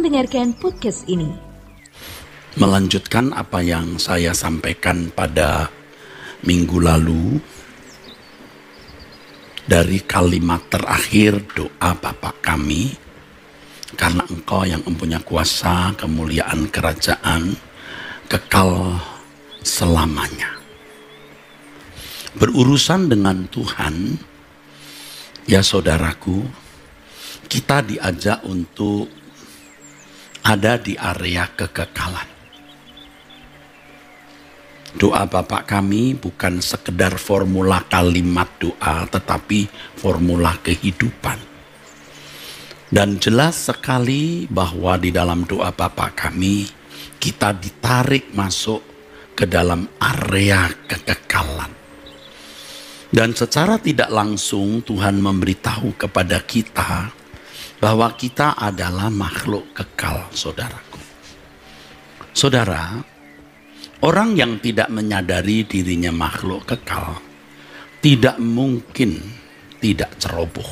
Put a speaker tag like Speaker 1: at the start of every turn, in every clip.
Speaker 1: mendengarkan podcast ini.
Speaker 2: Melanjutkan apa yang saya sampaikan pada minggu lalu dari kalimat terakhir doa Bapa kami, karena Engkau yang mempunyai kuasa, kemuliaan, kerajaan kekal selamanya. Berurusan dengan Tuhan, ya saudaraku, kita diajak untuk ada di area kekekalan. Doa Bapa kami bukan sekedar formula kalimat doa, tetapi formula kehidupan. Dan jelas sekali bahwa di dalam doa Bapa kami, kita ditarik masuk ke dalam area kekekalan. Dan secara tidak langsung Tuhan memberitahu kepada kita bahwa kita adalah makhluk kekal, saudaraku. Saudara, orang yang tidak menyadari dirinya makhluk kekal tidak mungkin tidak ceroboh.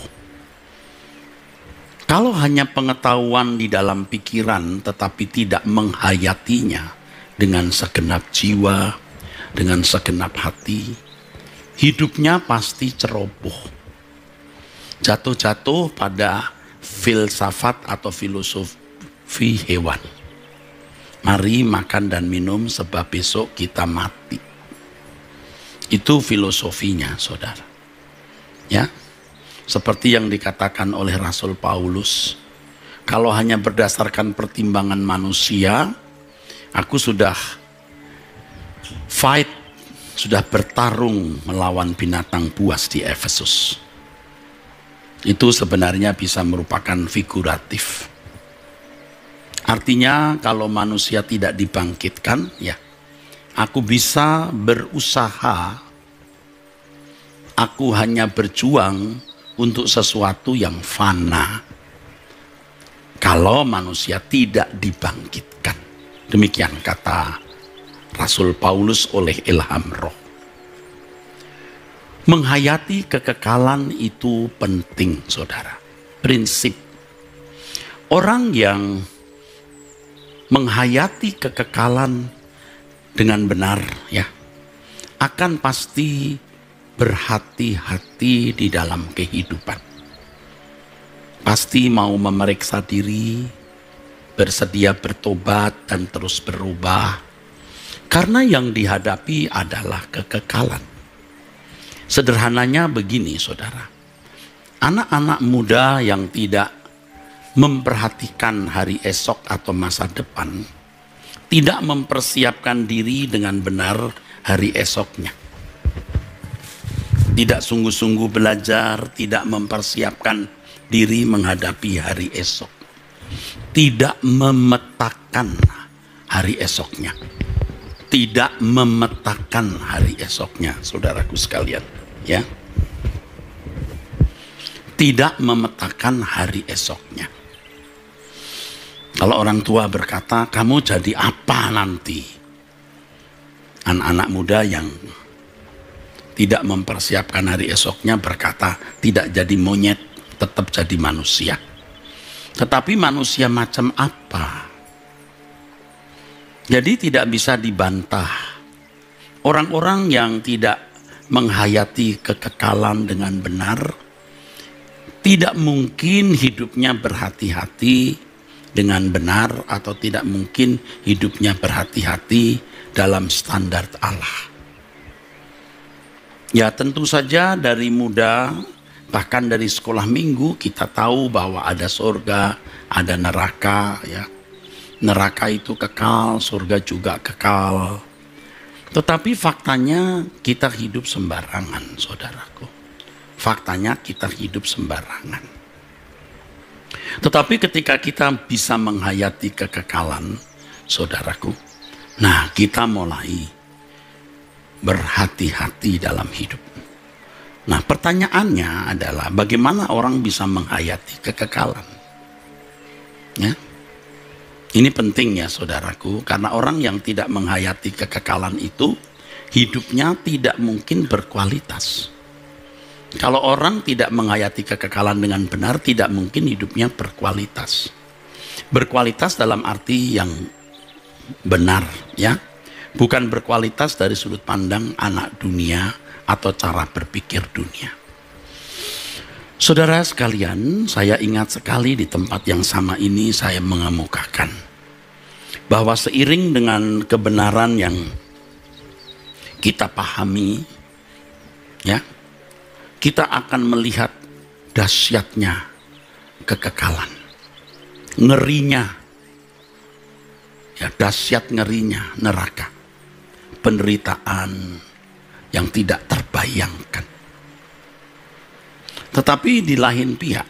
Speaker 2: Kalau hanya pengetahuan di dalam pikiran tetapi tidak menghayatinya dengan segenap jiwa, dengan segenap hati, hidupnya pasti ceroboh. Jatuh-jatuh pada filsafat atau filosofi hewan. Mari makan dan minum sebab besok kita mati. Itu filosofinya, saudara. Ya, seperti yang dikatakan oleh Rasul Paulus, kalau hanya berdasarkan pertimbangan manusia, aku sudah bertarung melawan binatang buas di Efesus. Itu sebenarnya bisa merupakan figuratif. Artinya kalau manusia tidak dibangkitkan, ya, aku bisa berusaha, aku hanya berjuang untuk sesuatu yang fana. Kalau manusia tidak dibangkitkan. Demikian kata Rasul Paulus oleh ilham roh. Menghayati kekekalan itu penting, saudara. Prinsip. Orang yang menghayati kekekalan dengan benar, ya, akan pasti berhati-hati di dalam kehidupan. Pasti mau memeriksa diri, bersedia bertobat dan terus berubah. Karena yang dihadapi adalah kekekalan. Sederhananya begini, saudara. Anak-anak muda yang tidak memperhatikan hari esok atau masa depan, tidak mempersiapkan diri dengan benar hari esoknya. Tidak sungguh-sungguh belajar, tidak mempersiapkan diri menghadapi hari esok. Tidak memetakan hari esoknya. Tidak memetakan hari esoknya, saudaraku sekalian, ya. Tidak memetakan hari esoknya. Kalau orang tua berkata, kamu jadi apa nanti? Anak-anak muda yang tidak mempersiapkan hari esoknya berkata, tidak jadi monyet, tetap jadi manusia. Tetapi manusia macam apa? Jadi tidak bisa dibantah. Orang-orang yang tidak menghayati kekekalan dengan benar, tidak mungkin hidupnya berhati-hati dengan benar, atau tidak mungkin hidupnya berhati-hati dalam standar Allah. Ya, tentu saja dari muda, bahkan dari sekolah minggu kita tahu bahwa ada surga, ada neraka, ya. Neraka itu kekal, surga juga kekal. Tetapi faktanya kita hidup sembarangan, saudaraku. Faktanya kita hidup sembarangan. Tetapi ketika kita bisa menghayati kekekalan, saudaraku, nah kita mulai berhati-hati dalam hidup. Nah, pertanyaannya adalah bagaimana orang bisa menghayati kekekalan? Ya. Ini penting ya saudaraku, karena orang yang tidak menghayati kekekalan itu hidupnya tidak mungkin berkualitas. Kalau orang tidak menghayati kekekalan dengan benar, tidak mungkin hidupnya berkualitas. Berkualitas dalam arti yang benar, ya. Bukan berkualitas dari sudut pandang anak dunia atau cara berpikir dunia. Saudara sekalian, saya ingat sekali di tempat yang sama ini saya mengemukakan bahwa seiring dengan kebenaran yang kita pahami, ya, kita akan melihat dahsyatnya kekekalan, ngerinya, ya, dahsyat ngerinya neraka, penderitaan yang tidak terbayangkan. Tetapi di lain pihak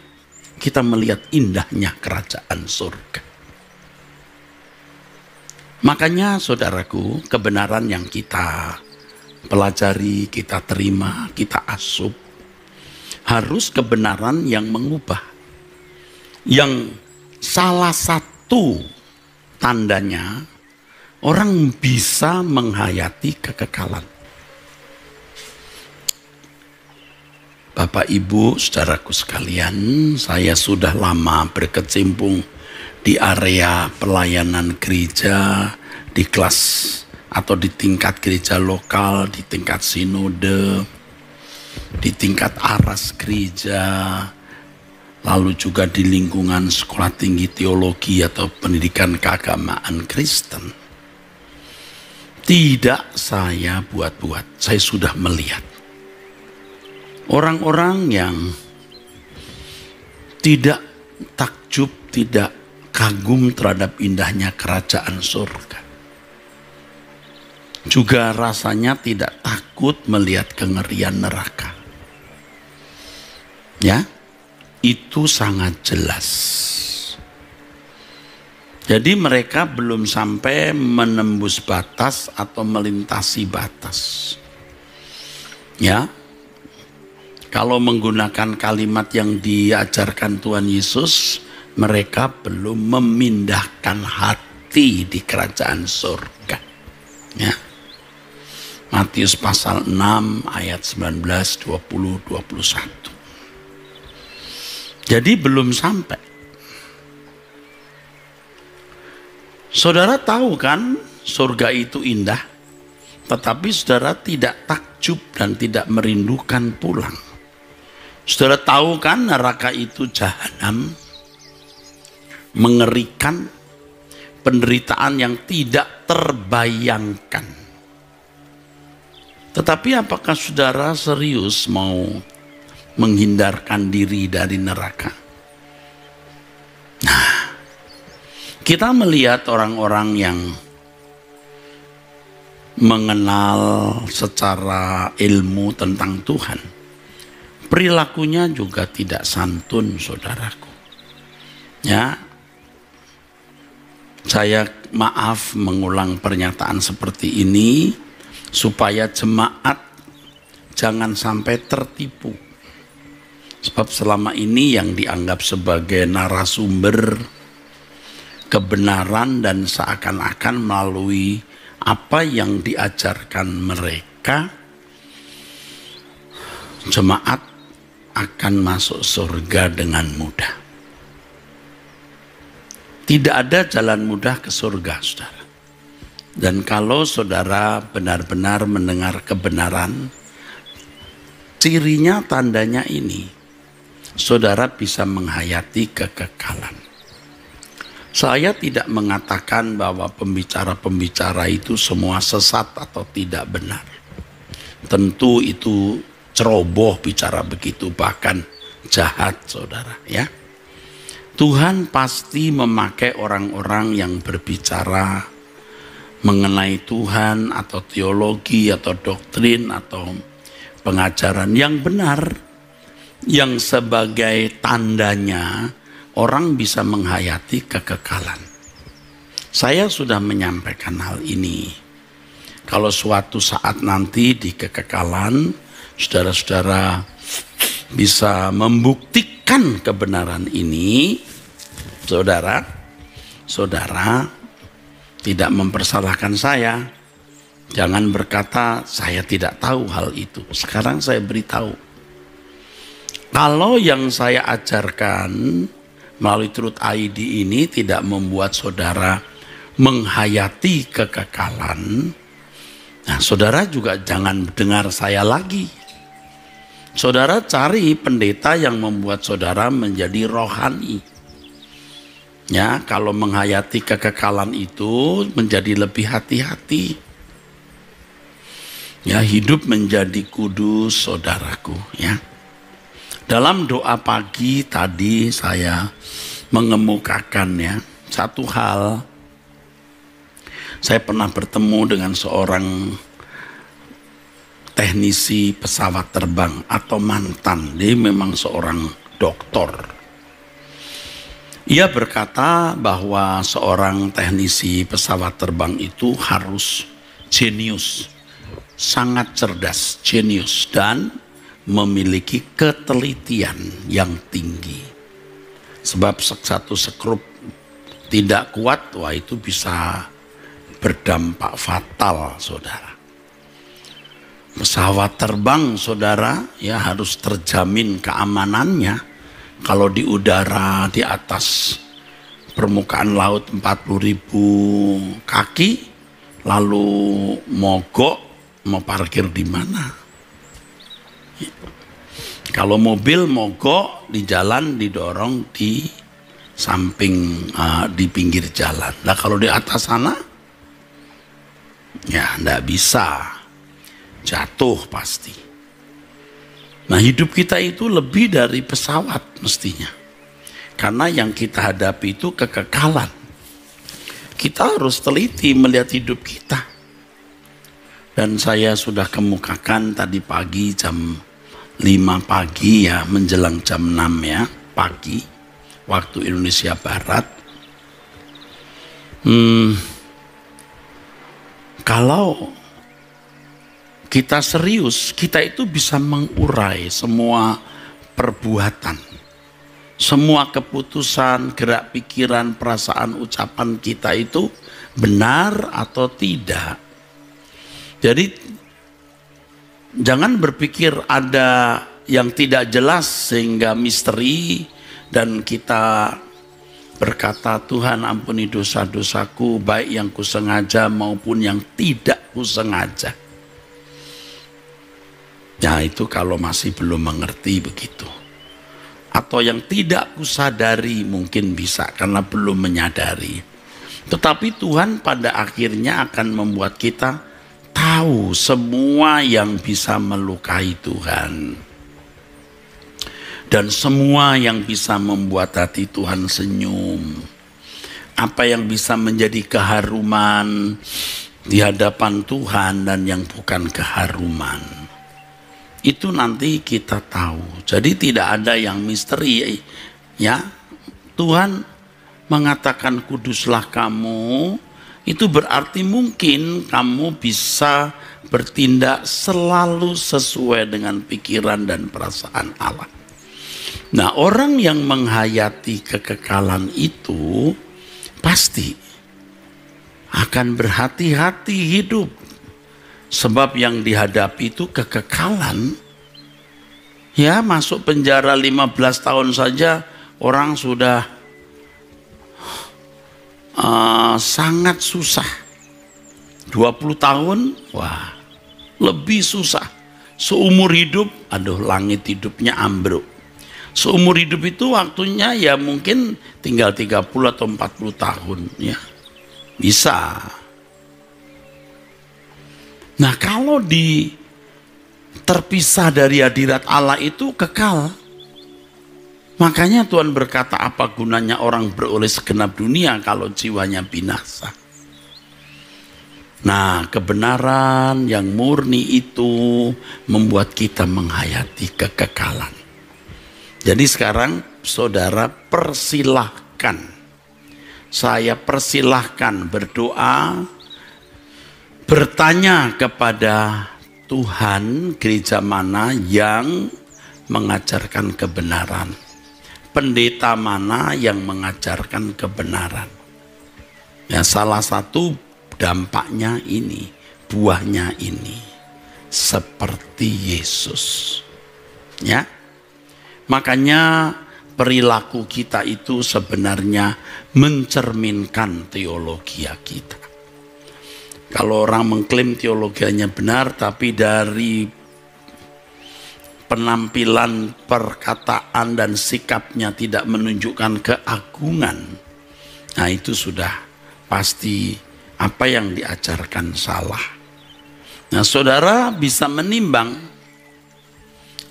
Speaker 2: kita melihat indahnya kerajaan surga. Makanya saudaraku, kebenaran yang kita pelajari, kita terima, kita asup, harus kebenaran yang mengubah. Yang salah satu tandanya orang bisa menghayati kekekalan. Bapak, Ibu, saudaraku sekalian, saya sudah lama berkecimpung di area pelayanan gereja, di kelas atau di tingkat gereja lokal, di tingkat sinode, di tingkat aras gereja, lalu juga di lingkungan sekolah tinggi teologi atau pendidikan keagamaan Kristen. Tidak saya buat-buat, saya sudah melihat orang-orang yang tidak takjub, tidak kagum terhadap indahnya kerajaan surga. Juga rasanya tidak takut melihat kengerian neraka. Ya, itu sangat jelas. Jadi mereka belum sampai menembus batas atau melintasi batas. Ya, kalau menggunakan kalimat yang diajarkan Tuhan Yesus, mereka belum memindahkan hati di kerajaan surga. Ya. Matius pasal 6 ayat 19, 20, 21. Jadi belum sampai. Saudara tahu kan surga itu indah, tetapi saudara tidak takjub dan tidak merindukan pulang. Saudara tahu kan neraka itu jahanam, mengerikan, penderitaan yang tidak terbayangkan. Tetapi apakah saudara serius mau menghindarkan diri dari neraka? Nah, kita melihat orang-orang yang mengenal secara ilmu tentang Tuhan, perilakunya juga tidak santun, saudaraku. Ya, saya maaf mengulang pernyataan seperti ini supaya jemaat jangan sampai tertipu. Sebab selama ini yang dianggap sebagai narasumber kebenaran dan seakan-akan melalui apa yang diajarkan mereka, jemaat akan masuk surga dengan mudah. Tidak ada jalan mudah ke surga, saudara. Dan kalau saudara benar-benar mendengar kebenaran, cirinya, tandanya ini, saudara bisa menghayati kekekalan. Saya tidak mengatakan bahwa pembicara-pembicara itu semua sesat atau tidak benar. Tentu itu ceroboh bicara begitu, bahkan jahat, saudara, ya. Tuhan pasti memakai orang-orang yang berbicara mengenai Tuhan atau teologi atau doktrin atau pengajaran yang benar, yang sebagai tandanya orang bisa menghayati kekekalan. Saya sudah menyampaikan hal ini. Kalau suatu saat nanti di kekekalan, saudara-saudara bisa membuktikan kebenaran ini, saudara tidak mempersalahkan saya. Jangan berkata saya tidak tahu hal itu. Sekarang saya beritahu. Kalau yang saya ajarkan melalui Truth ID ini tidak membuat saudara menghayati kekekalan, nah saudara juga jangan dengar saya lagi. Saudara cari pendeta yang membuat saudara menjadi rohani. Ya, kalau menghayati kekekalan itu menjadi lebih hati-hati. Ya, hidup menjadi kudus saudaraku, ya. Dalam doa pagi tadi saya mengemukakan ya satu hal. Saya pernah bertemu dengan seorang teknisi pesawat terbang atau mantan. Dia memang seorang doktor. Ia berkata bahwa seorang teknisi pesawat terbang itu harus jenius, sangat cerdas, jenius, dan memiliki ketelitian yang tinggi. Sebab satu skrup tidak kuat, wah itu bisa berdampak fatal, saudara. Pesawat terbang, saudara, ya harus terjamin keamanannya. Kalau di udara di atas permukaan laut 40.000 kaki, lalu mogok, mau parkir di mana? Kalau mobil mogok di jalan didorong di samping di pinggir jalan. Nah kalau di atas sana ya enggak bisa, jatuh pasti. Nah hidup kita itu lebih dari pesawat mestinya. Karena yang kita hadapi itu kekekalan. Kita harus teliti melihat hidup kita. Dan saya sudah kemukakan tadi pagi jam 5 pagi ya, menjelang jam 6 ya, pagi, waktu Indonesia Barat. Kalau kita serius, kita itu bisa mengurai semua perbuatan, semua keputusan, gerak pikiran, perasaan, ucapan kita itu benar atau tidak. Jadi jangan berpikir ada yang tidak jelas sehingga misteri dan kita berkata Tuhan ampuni dosa-dosaku baik yang kusengaja maupun yang tidak kusengaja. Ya itu kalau masih belum mengerti begitu. Atau yang tidak kusadari mungkin bisa karena belum menyadari. Tetapi Tuhan pada akhirnya akan membuat kita tahu semua yang bisa melukai Tuhan. Dan semua yang bisa membuat hati Tuhan senyum. Apa yang bisa menjadi keharuman di hadapan Tuhan dan yang bukan keharuman. Itu nanti kita tahu. Jadi tidak ada yang misteri. Ya, Tuhan mengatakan kuduslah kamu. Itu berarti mungkin kamu bisa bertindak selalu sesuai dengan pikiran dan perasaan Allah. Nah, orang yang menghayati kekekalan itu pasti akan berhati-hati hidup. Sebab yang dihadapi itu kekekalan. Ya, masuk penjara 15 tahun saja orang sudah sangat susah. 20 tahun, wah, lebih susah. Seumur hidup, aduh langit hidupnya ambruk. Seumur hidup itu waktunya ya mungkin tinggal 30 atau 40 tahun ya. Bisa. Nah kalau terpisah dari hadirat Allah itu kekal. Makanya Tuhan berkata apa gunanya orang beroleh segenap dunia kalau jiwanya binasa. Nah kebenaran yang murni itu membuat kita menghayati kekekalan. Jadi sekarang saudara persilahkan. Saya persilahkan berdoa. Bertanya kepada Tuhan gereja mana yang mengajarkan kebenaran. Pendeta mana yang mengajarkan kebenaran. Ya salah satu dampaknya ini, buahnya ini. Seperti Yesus. Ya. Makanya perilaku kita itu sebenarnya mencerminkan teologi kita. Kalau orang mengklaim teologianya benar, tapi dari penampilan, perkataan, dan sikapnya tidak menunjukkan keagungan, nah itu sudah pasti apa yang diajarkan salah. Nah, saudara bisa menimbang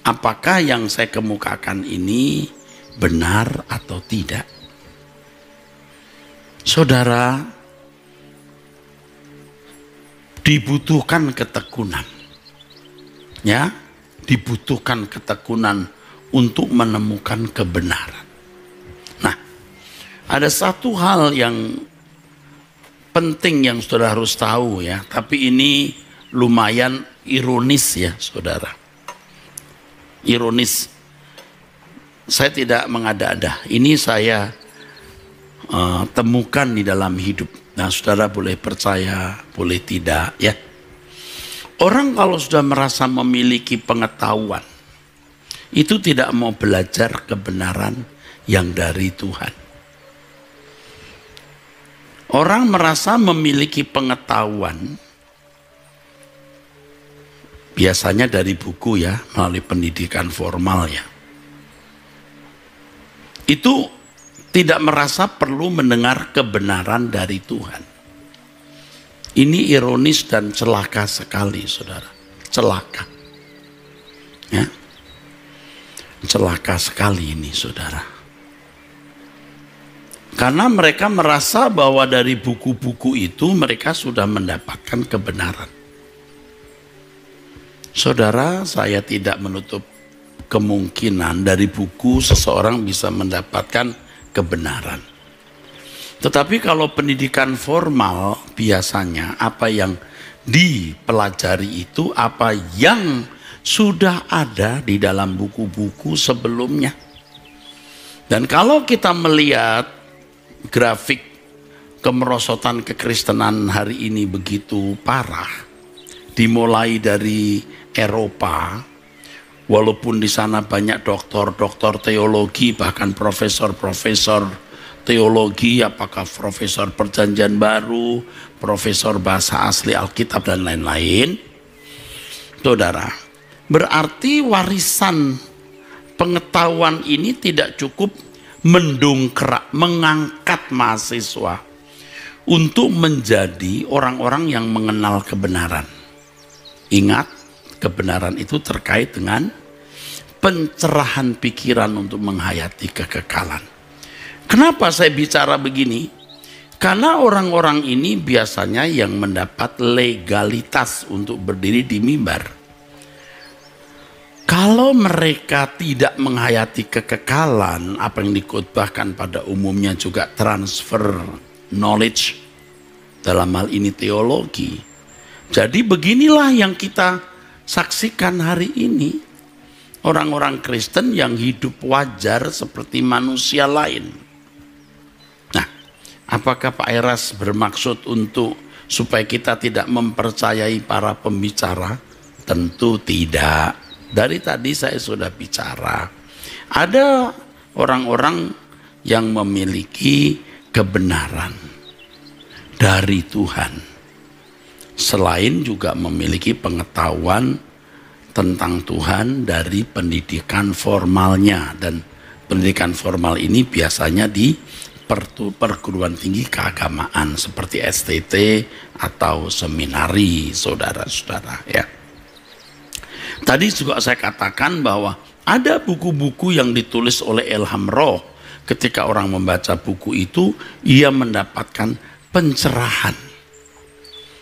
Speaker 2: apakah yang saya kemukakan ini benar atau tidak. Saudara, dibutuhkan ketekunan. Ya, dibutuhkan ketekunan untuk menemukan kebenaran. Nah, ada satu hal yang penting yang saudara harus tahu ya, tapi ini lumayan ironis ya saudara. Ironis. Saya tidak mengada-ada. Ini saya temukan di dalam hidup. Nah, saudara boleh percaya, boleh tidak ya. Orang kalau sudah merasa memiliki pengetahuan, itu tidak mau belajar kebenaran yang dari Tuhan. Orang merasa memiliki pengetahuan, biasanya dari buku ya, melalui pendidikan formal ya. Itu tidak merasa perlu mendengar kebenaran dari Tuhan. Ini ironis dan celaka sekali, saudara. Celaka. Ya. Celaka sekali ini, saudara. Karena mereka merasa bahwa dari buku-buku itu mereka sudah mendapatkan kebenaran. Saudara, saya tidak menutup kemungkinan dari buku seseorang bisa mendapatkan kebenaran. Tetapi kalau pendidikan formal biasanya apa yang dipelajari itu apa yang sudah ada di dalam buku-buku sebelumnya. Dan kalau kita melihat grafik kemerosotan kekristenan hari ini begitu parah, dimulai dari Eropa, walaupun di sana banyak doktor teologi, bahkan profesor teologi, apakah profesor perjanjian baru, profesor bahasa asli Alkitab dan lain-lain. Saudara, berarti warisan pengetahuan ini tidak cukup mendongkrak, mengangkat mahasiswa untuk menjadi orang-orang yang mengenal kebenaran. Ingat, kebenaran itu terkait dengan pencerahan pikiran untuk menghayati kekekalan. Kenapa saya bicara begini? Karena orang-orang ini biasanya yang mendapat legalitas untuk berdiri di mimbar. Kalau mereka tidak menghayati kekekalan, apa yang dikhotbahkan pada umumnya juga transfer knowledge, dalam hal ini teologi. Jadi beginilah yang kita saksikan hari ini. Orang-orang Kristen yang hidup wajar seperti manusia lain. Apakah Pak Eras bermaksud untuk supaya kita tidak mempercayai para pembicara? Tentu tidak. Dari tadi saya sudah bicara. Ada orang-orang yang memiliki kebenaran dari Tuhan. Selain juga memiliki pengetahuan tentang Tuhan dari pendidikan formalnya. Dan pendidikan formal ini biasanya di perguruan tinggi keagamaan seperti STT atau seminari, saudara-saudara ya. Tadi juga saya katakan bahwa ada buku-buku yang ditulis oleh Ilham Roh. Ketika orang membaca buku itu, ia mendapatkan pencerahan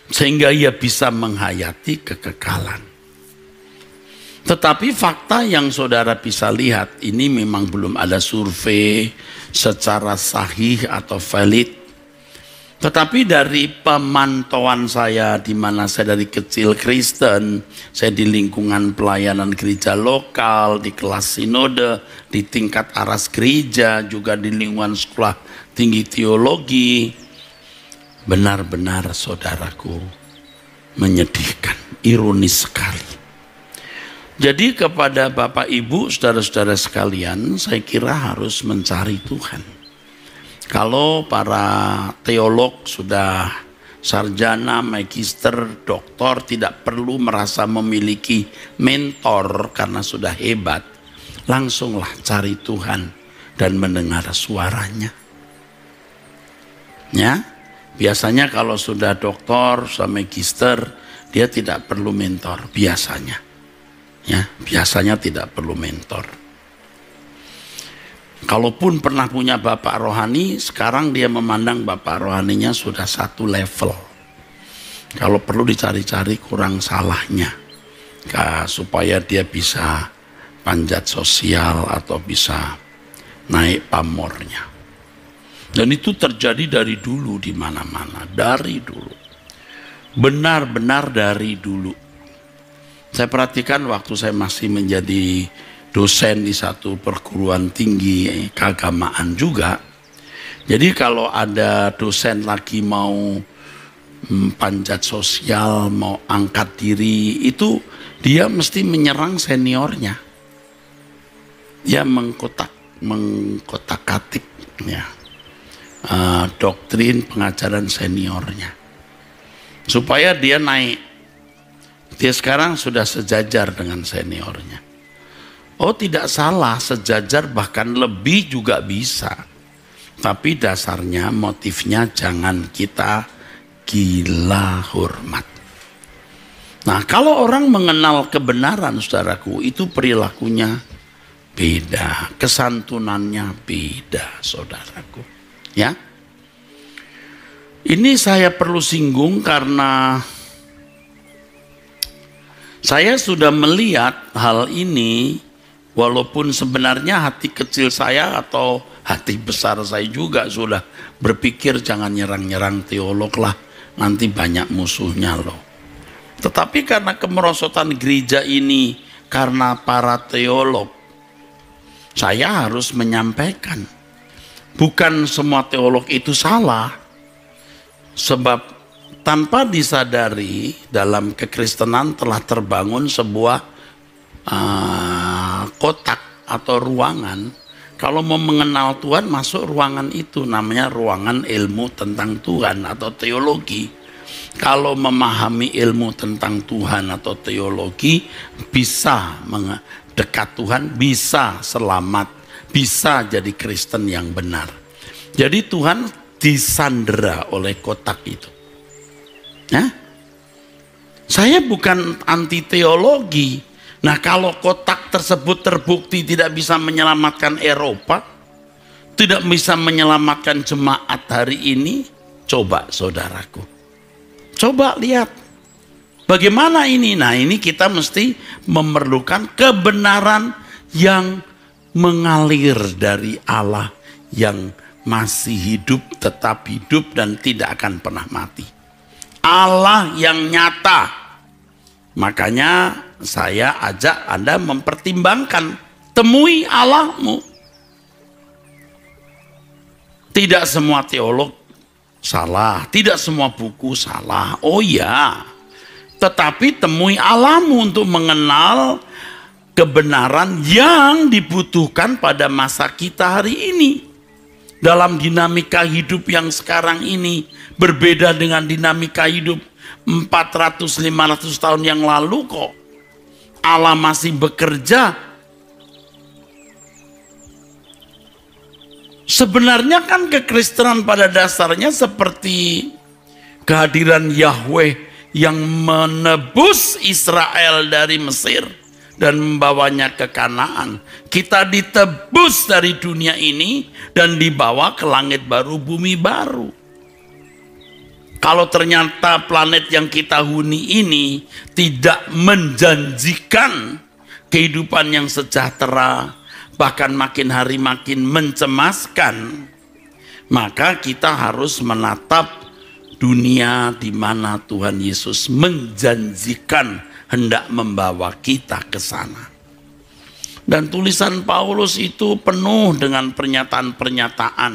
Speaker 2: sehingga ia bisa menghayati kekekalan. Tetapi fakta yang saudara bisa lihat, ini memang belum ada survei secara sahih atau valid. Tetapi dari pemantauan saya, di mana saya dari kecil Kristen, saya di lingkungan pelayanan gereja lokal, di kelas sinode, di tingkat aras gereja, juga di lingkungan sekolah tinggi teologi, benar-benar saudaraku menyedihkan, ironis sekali. Jadi kepada Bapak Ibu, saudara-saudara sekalian, saya kira harus mencari Tuhan. Kalau para teolog sudah sarjana, magister, doktor, tidak perlu merasa memiliki mentor karena sudah hebat. Langsunglah cari Tuhan dan mendengar suaranya. Ya, biasanya kalau sudah doktor, sudah magister, dia tidak perlu mentor biasanya. Ya, biasanya tidak perlu mentor. Kalaupun pernah punya bapak rohani, sekarang dia memandang bapak rohaninya sudah satu level. Kalau perlu dicari-cari kurang salahnya, supaya dia bisa panjat sosial atau bisa naik pamornya. Dan itu terjadi dari dulu di mana-mana, dari dulu. Benar-benar dari dulu. Saya perhatikan waktu saya masih menjadi dosen di satu perguruan tinggi keagamaan juga. Jadi kalau ada dosen lagi mau panjat sosial, mau angkat diri, itu dia mesti menyerang seniornya. Dia mengkotak-katik ya, doktrin pengajaran seniornya. Supaya dia naik. Dia sekarang sudah sejajar dengan seniornya. Oh, tidak salah, sejajar bahkan lebih juga bisa. Tapi dasarnya, motifnya jangan kita gila hormat. Nah, kalau orang mengenal kebenaran, saudaraku, itu perilakunya beda, kesantunannya beda, saudaraku. Ya, ini saya perlu singgung karena saya sudah melihat hal ini, walaupun sebenarnya hati kecil saya atau hati besar saya juga sudah berpikir jangan nyerang-nyerang teolog lah, nanti banyak musuhnya loh. Tetapi karena kemerosotan gereja ini, karena para teolog, saya harus menyampaikan, bukan semua teolog itu salah, sebab tanpa disadari dalam kekristenan telah terbangun sebuah kotak atau ruangan. Kalau mau mengenal Tuhan, masuk ruangan itu, namanya ruangan ilmu tentang Tuhan atau teologi. Kalau memahami ilmu tentang Tuhan atau teologi, bisa mendekat Tuhan, bisa selamat, bisa jadi Kristen yang benar. Jadi Tuhan disandera oleh kotak itu. Ya? Saya bukan anti teologi. Nah, kalau kotak tersebut terbukti tidak bisa menyelamatkan Eropa, tidak bisa menyelamatkan jemaat hari ini, coba saudaraku, coba lihat bagaimana ini. Nah, ini kita mesti memerlukan kebenaran yang mengalir dari Allah yang masih hidup, tetap hidup dan tidak akan pernah mati. Allah yang nyata. Makanya saya ajak Anda mempertimbangkan, temui Allahmu. Tidak semua teolog salah, tidak semua buku salah. Oh ya, tetapi temui Allahmu untuk mengenal kebenaran yang dibutuhkan pada masa kita hari ini. Dalam dinamika hidup yang sekarang ini berbeda dengan dinamika hidup 400-500 tahun yang lalu kok. Allah masih bekerja. Sebenarnya kan kekristenan pada dasarnya seperti kehadiran Yahweh yang menebus Israel dari Mesir dan membawanya ke Kanaan. Kita ditebus dari dunia ini dan dibawa ke langit baru, bumi baru. Kalau ternyata planet yang kita huni ini tidak menjanjikan kehidupan yang sejahtera, bahkan makin hari makin mencemaskan, maka kita harus menatap dunia di mana Tuhan Yesus menjanjikan hendak membawa kita ke sana. Dan tulisan Paulus itu penuh dengan pernyataan-pernyataan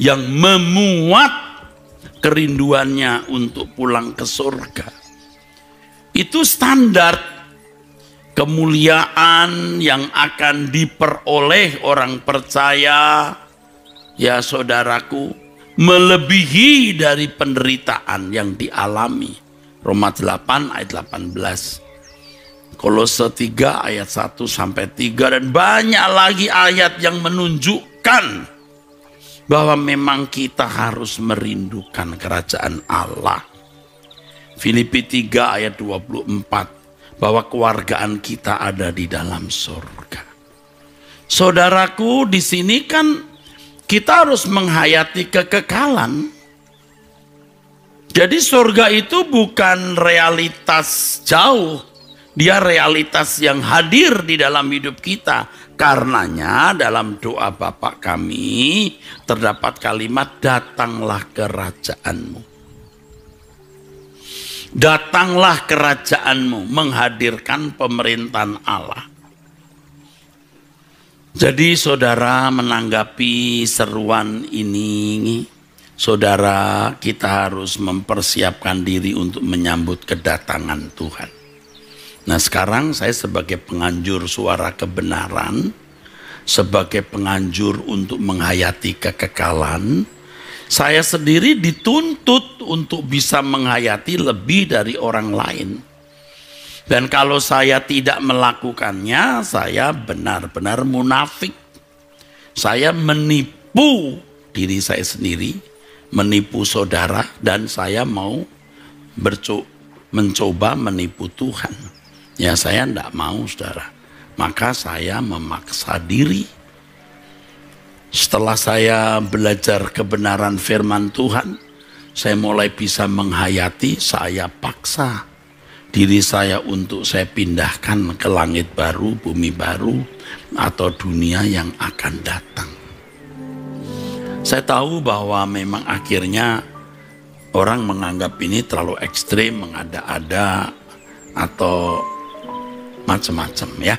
Speaker 2: yang memuat kerinduannya untuk pulang ke surga. Itu standar kemuliaan yang akan diperoleh orang percaya, ya saudaraku, melebihi dari penderitaan yang dialami. Roma 8 ayat 18, Kolose 3 ayat 1 sampai 3, dan banyak lagi ayat yang menunjukkan bahwa memang kita harus merindukan kerajaan Allah. Filipi 3 ayat 24, bahwa kewargaan kita ada di dalam surga. Saudaraku, di sini kan kita harus menghayati kekekalan. Jadi surga itu bukan realitas jauh, dia realitas yang hadir di dalam hidup kita. Karenanya dalam doa Bapa kami terdapat kalimat, datanglah kerajaanmu. Datanglah kerajaanmu, menghadirkan pemerintahan Allah. Jadi saudara, menanggapi seruan ini, saudara, kita harus mempersiapkan diri untuk menyambut kedatangan Tuhan. Nah, sekarang saya sebagai penganjur suara kebenaran, sebagai penganjur untuk menghayati kekekalan, saya sendiri dituntut untuk bisa menghayati lebih dari orang lain. Dan kalau saya tidak melakukannya, saya benar-benar munafik. Saya menipu diri saya sendiri, menipu saudara, dan saya mau mencoba menipu Tuhan. Ya, saya tidak mau, saudara. Maka saya memaksa diri. Setelah saya belajar kebenaran firman Tuhan, saya mulai bisa menghayati, saya paksa diri saya untuk saya pindahkan ke langit baru, bumi baru, atau dunia yang akan datang. Saya tahu bahwa memang akhirnya orang menganggap ini terlalu ekstrim, mengada-ada, atau macam-macam ya.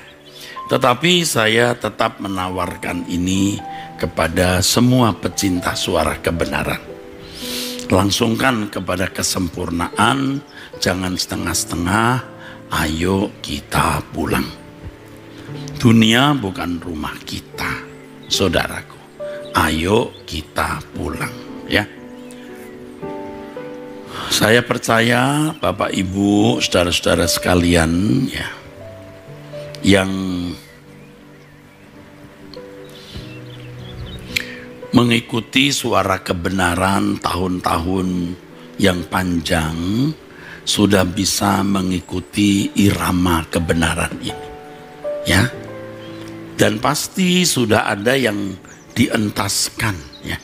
Speaker 2: Tetapi saya tetap menawarkan ini kepada semua pecinta suara kebenaran. Langsungkan kepada kesempurnaan, jangan setengah-setengah, ayo kita pulang. Dunia bukan rumah kita, saudaraku. Ayo kita pulang ya. Saya percaya Bapak Ibu, saudara-saudara sekalian ya, yang mengikuti suara kebenaran tahun-tahun yang panjang sudah bisa mengikuti irama kebenaran ini ya, dan pasti sudah ada yang dientaskan ya,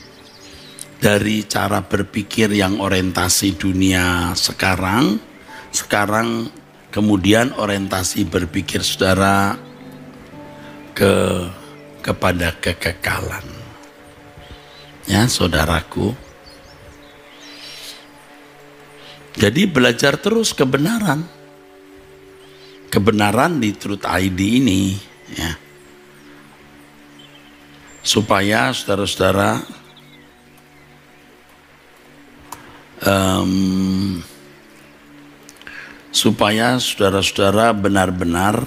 Speaker 2: dari cara berpikir yang orientasi dunia sekarang kemudian orientasi berpikir saudara kepada kekekalan. Ya, saudaraku. Jadi belajar terus kebenaran. Kebenaran di Truth ID ini ya. Supaya saudara-saudara supaya saudara-saudara benar-benar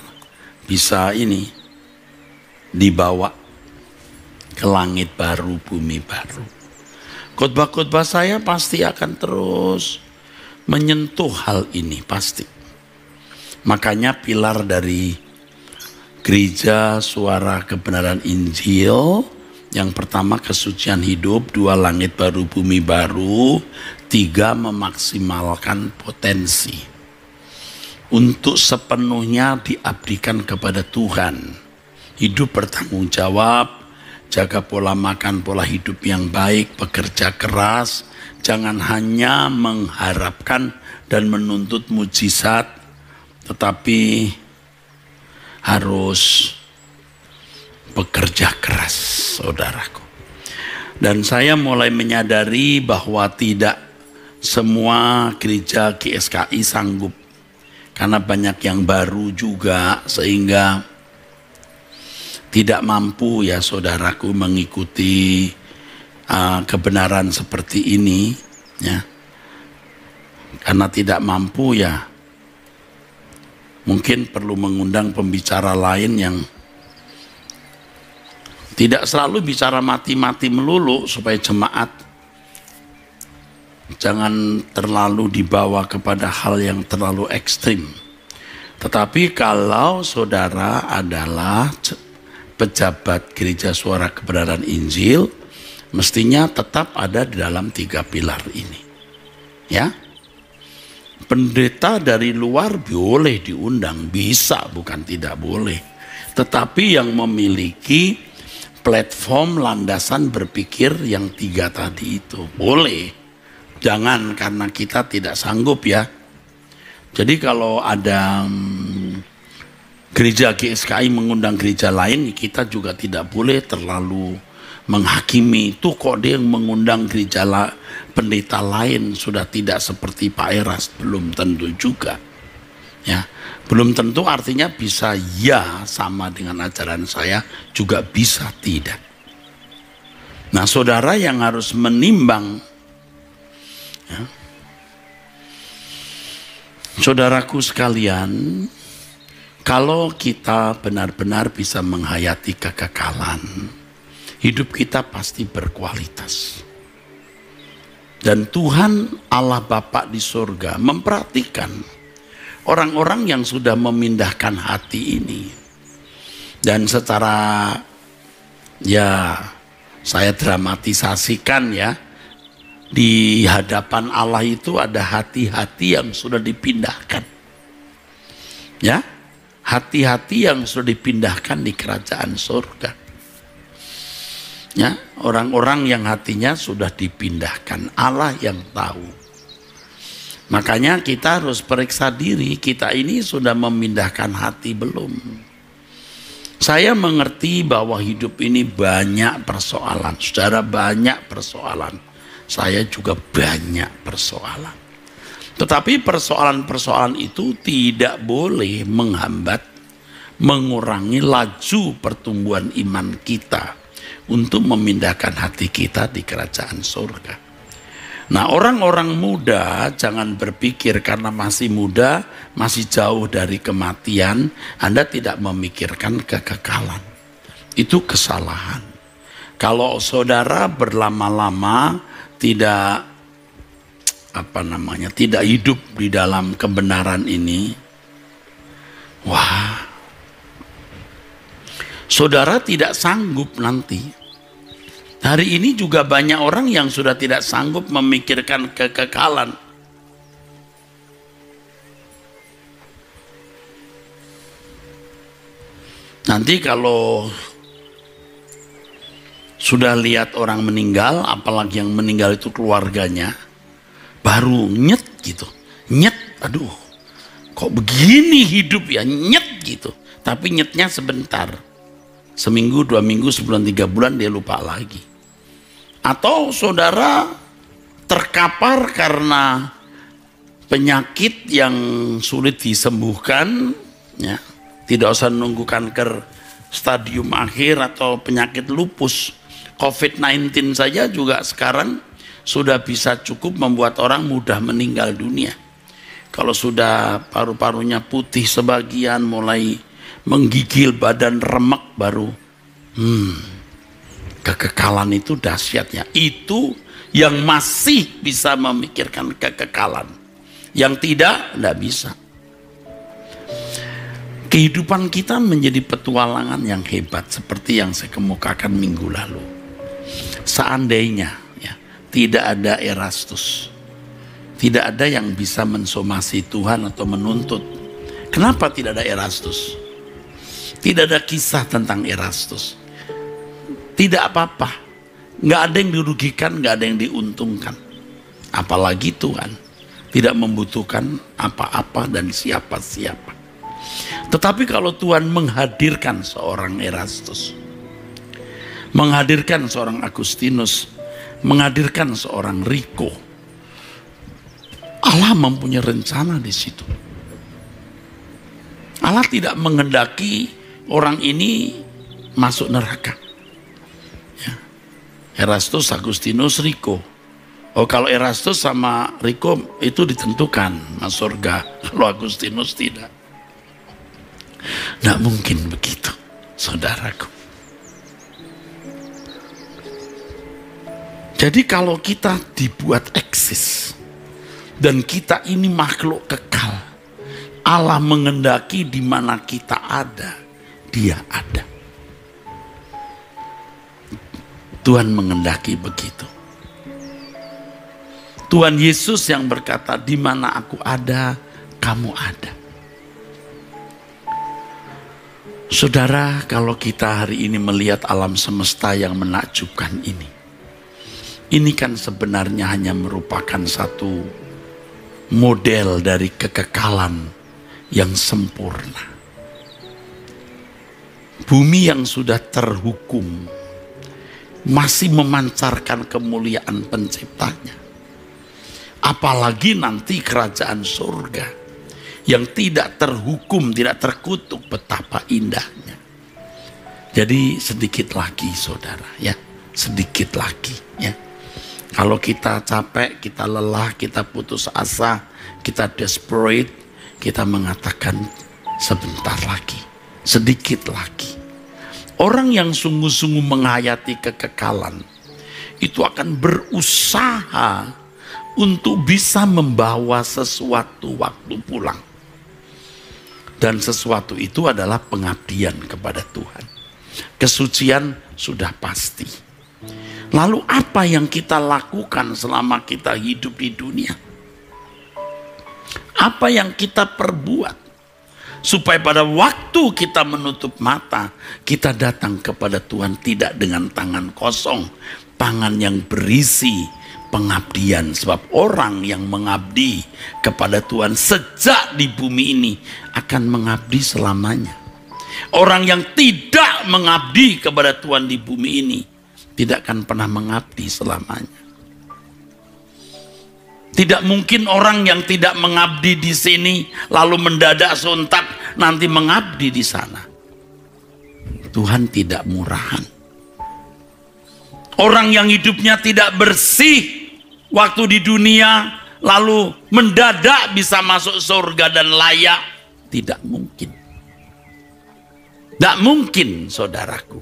Speaker 2: bisa ini dibawa ke langit baru, bumi baru. Khotbah-khotbah saya pasti akan terus menyentuh hal ini, pasti. Makanya pilar dari gereja suara kebenaran Injil, yang pertama kesucian hidup, 2 langit baru, bumi baru, 3 memaksimalkan potensi untuk sepenuhnya diabdikan kepada Tuhan. Hidup bertanggung jawab, jaga pola makan, pola hidup yang baik, bekerja keras, jangan hanya mengharapkan dan menuntut mujizat, tetapi harus bekerja keras, saudaraku. Dan saya mulai menyadari bahwa tidak semua gereja GSKI sanggup, karena banyak yang baru juga, sehingga tidak mampu ya saudaraku mengikuti kebenaran seperti ini ya. Karena tidak mampu ya, Mungkin perlu mengundang pembicara lain yang tidak selalu bicara mati-mati melulu, supaya jemaat jangan terlalu dibawa kepada hal yang terlalu ekstrim. Tetapi kalau saudara adalah pejabat Gereja Suara Kebenaran Injil, mestinya tetap ada di dalam 3 pilar ini. Ya. Pendeta dari luar boleh diundang, bisa, bukan tidak boleh. Tetapi yang memiliki platform landasan berpikir yang 3 tadi itu boleh. Jangan karena kita tidak sanggup ya. Jadi kalau ada gereja GSKI mengundang gereja lain, kita juga tidak boleh terlalu menghakimi. Itu kok dia yang mengundang gereja pendeta lain sudah tidak seperti Pak Eras. Belum tentu juga. Ya, belum tentu artinya bisa ya sama dengan ajaran saya, juga bisa tidak. Nah, saudara yang harus menimbang, ya, saudaraku sekalian, kalau kita benar-benar bisa menghayati kekekalan, hidup kita pasti berkualitas. Dan Tuhan Allah Bapa di surga memperhatikan orang-orang yang sudah memindahkan hati ini. Dan secara, ya, saya dramatisasikan ya, di hadapan Allah itu ada hati-hati yang sudah dipindahkan. Ya, hati-hati yang sudah dipindahkan di kerajaan surga. Ya, orang-orang yang hatinya sudah dipindahkan, Allah yang tahu. Makanya kita harus periksa diri, kita ini sudah memindahkan hati belum? Saya mengerti bahwa hidup ini banyak persoalan. Saudara, banyak persoalan. Saya juga banyak persoalan. Tetapi persoalan-persoalan itu tidak boleh menghambat, mengurangi laju pertumbuhan iman kita untuk memindahkan hati kita di kerajaan surga. Nah, orang-orang muda jangan berpikir karena masih muda, masih jauh dari kematian, Anda tidak memikirkan kekekalan. Itu kesalahan. Kalau saudara berlama-lama tidak tidak hidup di dalam kebenaran ini, wah, saudara tidak sanggup nanti. Hari ini juga banyak orang yang sudah tidak sanggup memikirkan kekekalan. Nanti kalau sudah lihat orang meninggal, apalagi yang meninggal itu keluarganya, baru nyet gitu. Nyet, aduh, kok begini hidup ya, nyet gitu. Tapi nyetnya sebentar. Seminggu, 2 minggu, sebulan, 3 bulan dia lupa lagi. Atau saudara terkapar karena penyakit yang sulit disembuhkan, ya, tidak usah nunggu kanker stadium akhir atau penyakit lupus. COVID-19 saja juga sekarang sudah bisa cukup membuat orang mudah meninggal dunia. Kalau sudah paru-parunya putih sebagian, mulai menggigil, badan remek, baru kekekalan itu dahsyatnya. Itu yang masih bisa memikirkan kekekalan. Yang tidak bisa. Kehidupan kita menjadi petualangan yang hebat seperti yang saya kemukakan minggu lalu. Seandainya ya, tidak ada Erastus, tidak ada yang bisa mensomasi Tuhan atau menuntut. Kenapa tidak ada Erastus? Tidak ada kisah tentang Erastus. Tidak apa-apa. Nggak ada yang dirugikan, nggak ada yang diuntungkan. Apalagi Tuhan tidak membutuhkan apa-apa dan siapa-siapa. Tetapi kalau Tuhan menghadirkan seorang Erastus, menghadirkan seorang Agustinus, menghadirkan seorang Rico, Allah mempunyai rencana di situ. Allah tidak menghendaki orang ini masuk neraka. Ya. Erastus, Agustinus, Rico. Oh, kalau Erastus sama Rico itu ditentukan masuk surga, kalau Agustinus tidak. Tidak mungkin begitu, saudaraku. Jadi kalau kita dibuat eksis dan kita ini makhluk kekal, Allah mengendaki di mana kita ada, Dia ada. Tuhan mengendaki begitu. Tuhan Yesus yang berkata, di mana aku ada, kamu ada. Saudara, kalau kita hari ini melihat alam semesta yang menakjubkan ini kan sebenarnya hanya merupakan satu model dari kekekalan yang sempurna. Bumi yang sudah terhukum masih memancarkan kemuliaan penciptanya. Apalagi nanti kerajaan surga yang tidak terhukum, tidak terkutuk, betapa indahnya. Jadi sedikit lagi saudara ya, sedikit lagi ya. Kalau kita capek, kita lelah, kita putus asa, kita desperate, kita mengatakan sebentar lagi, sedikit lagi. Orang yang sungguh-sungguh menghayati kekekalan itu akan berusaha untuk bisa membawa sesuatu waktu pulang. Dan sesuatu itu adalah pengabdian kepada Tuhan. Kesucian sudah pasti. Lalu apa yang kita lakukan selama kita hidup di dunia? Apa yang kita perbuat supaya pada waktu kita menutup mata, kita datang kepada Tuhan tidak dengan tangan kosong, tangan yang berisi pengabdian. Sebab orang yang mengabdi kepada Tuhan sejak di bumi ini akan mengabdi selamanya. Orang yang tidak mengabdi kepada Tuhan di bumi ini tidak akan pernah mengabdi selamanya. Tidak mungkin orang yang tidak mengabdi di sini lalu mendadak sontak nanti mengabdi di sana. Tuhan tidak murahan. Orang yang hidupnya tidak bersih waktu di dunia lalu mendadak bisa masuk surga dan layak, tidak mungkin. Tidak mungkin, saudaraku.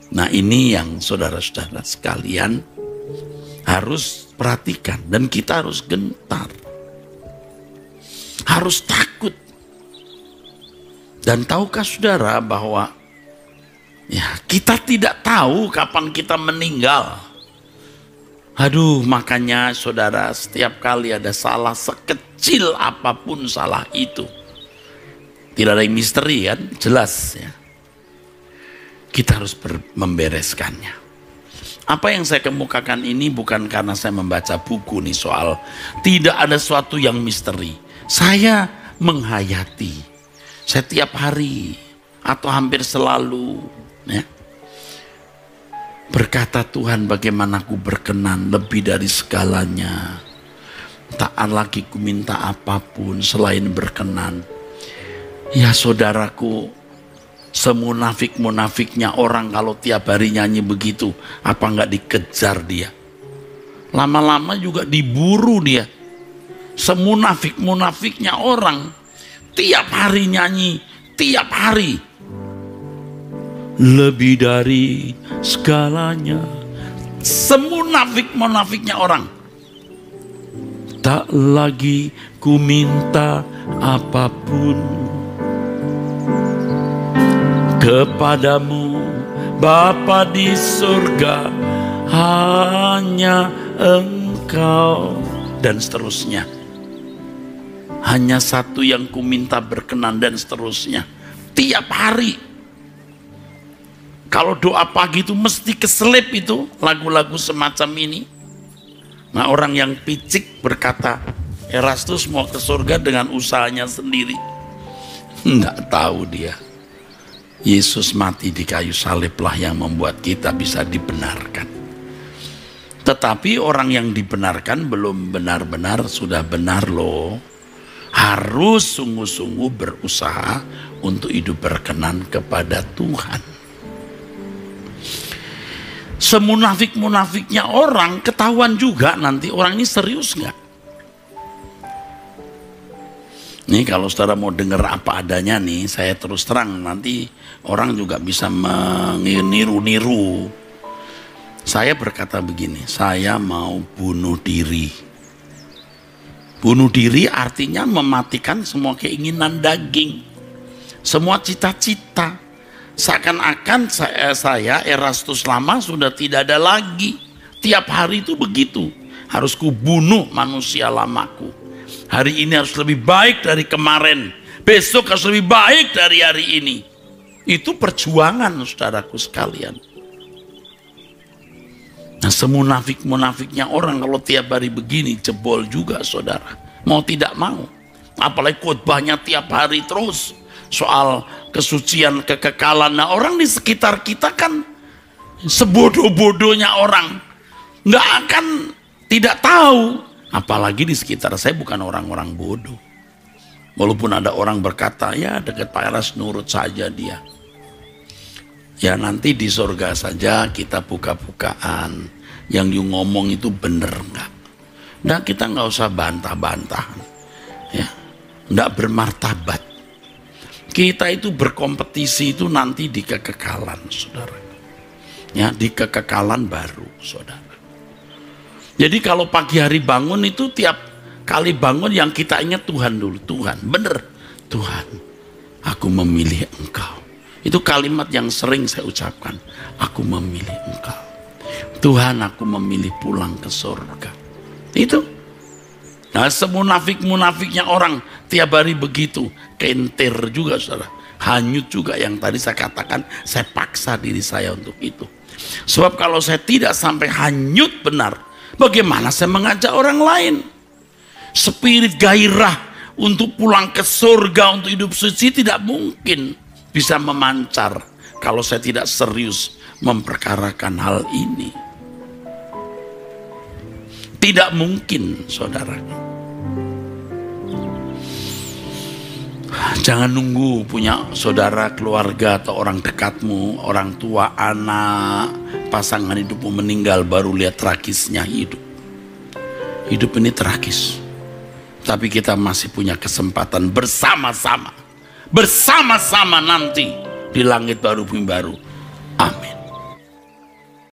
Speaker 2: Nah, ini yang saudara-saudara sekalian harus perhatikan, dan kita harus gentar, harus takut. Dan tahukah saudara bahwa ya, kita tidak tahu kapan kita meninggal. Aduh, makanya saudara, setiap kali ada salah sekecil apapun salah itu, tidak ada yang misteri kan, jelas ya. Kita harus membereskannya. Apa yang saya kemukakan ini bukan karena saya membaca buku nih soal tidak ada sesuatu yang misteri. Saya menghayati setiap hari atau hampir selalu ya, berkata, Tuhan, bagaimana aku berkenan lebih dari segalanya. Tak lagi ku minta apapun selain berkenan. Ya saudaraku, semunafik-munafiknya orang kalau tiap hari nyanyi begitu, apa nggak dikejar dia? Lama-lama juga diburu dia. Semunafik-munafiknya orang tiap hari nyanyi, tiap hari. Lebih dari segalanya. Semunafik-munafiknya orang. Tak lagi ku minta apapun kepadamu Bapa di surga, hanya Engkau, dan seterusnya. Hanya satu yang ku minta berkenan, dan seterusnya. Tiap hari. Kalau doa pagi itu mesti keselip itu lagu-lagu semacam ini. Nah, orang yang picik berkata, Erastus mau ke surga dengan usahanya sendiri. Nggak tahu dia. Yesus mati di kayu saliblah yang membuat kita bisa dibenarkan. Tetapi orang yang dibenarkan belum benar-benar sudah benar loh. Harus sungguh-sungguh berusaha untuk hidup berkenan kepada Tuhan. Semunafik-munafiknya orang ketahuan juga nanti orang ini serius nggak. Nih kalau saudara mau dengar apa adanya nih, saya terus terang, nanti orang juga bisa meniru-niru. Saya berkata begini, saya mau bunuh diri. Bunuh diri artinya mematikan semua keinginan daging, semua cita-cita. Seakan-akan saya Erastus lama sudah tidak ada lagi. Tiap hari itu begitu, harus kubunuh manusia lamaku. Hari ini harus lebih baik dari kemarin, besok harus lebih baik dari hari ini. Itu perjuangan, saudaraku sekalian. Nah, semunafik-munafiknya orang kalau tiap hari begini, jebol juga saudara. Mau tidak mau. Apalagi khotbahnya tiap hari terus soal kesucian, kekekalan. Nah, orang di sekitar kita kan sebodoh-bodohnya orang nggak akan tidak tahu. Apalagi di sekitar saya bukan orang-orang bodoh. Walaupun ada orang berkata, ya dekat Pak Eras nurut saja dia. Ya nanti di surga saja kita buka-bukaan. Yang you ngomong itu bener nggak? Nah kita nggak usah bantah-bantah. Ya, nggak bermartabat. Kita itu berkompetisi itu nanti di kekekalan, saudara. Ya, di kekekalan baru, saudara. Jadi kalau pagi hari bangun itu tiap kali bangun yang kita ingat Tuhan dulu. Tuhan, bener. Tuhan, aku memilih Engkau. Itu kalimat yang sering saya ucapkan. Aku memilih Engkau. Tuhan, aku memilih pulang ke surga. Itu. Nah, semunafik-munafiknya orang tiap hari begitu. Kentir juga, saudara. Hanyut juga yang tadi saya katakan. Saya paksa diri saya untuk itu. Sebab kalau saya tidak sampai hanyut benar, bagaimana saya mengajak orang lain? Spirit gairah untuk pulang ke surga, untuk hidup suci tidak mungkin bisa memancar kalau saya tidak serius memperkarakan hal ini. Tidak mungkin, saudara. Jangan nunggu punya saudara, keluarga, atau orang dekatmu, orang tua, anak, pasangan hidupmu meninggal baru lihat tragisnya hidup. Hidup ini tragis. Tapi kita masih punya kesempatan bersama-sama. Bersama-sama nanti di langit baru bumi baru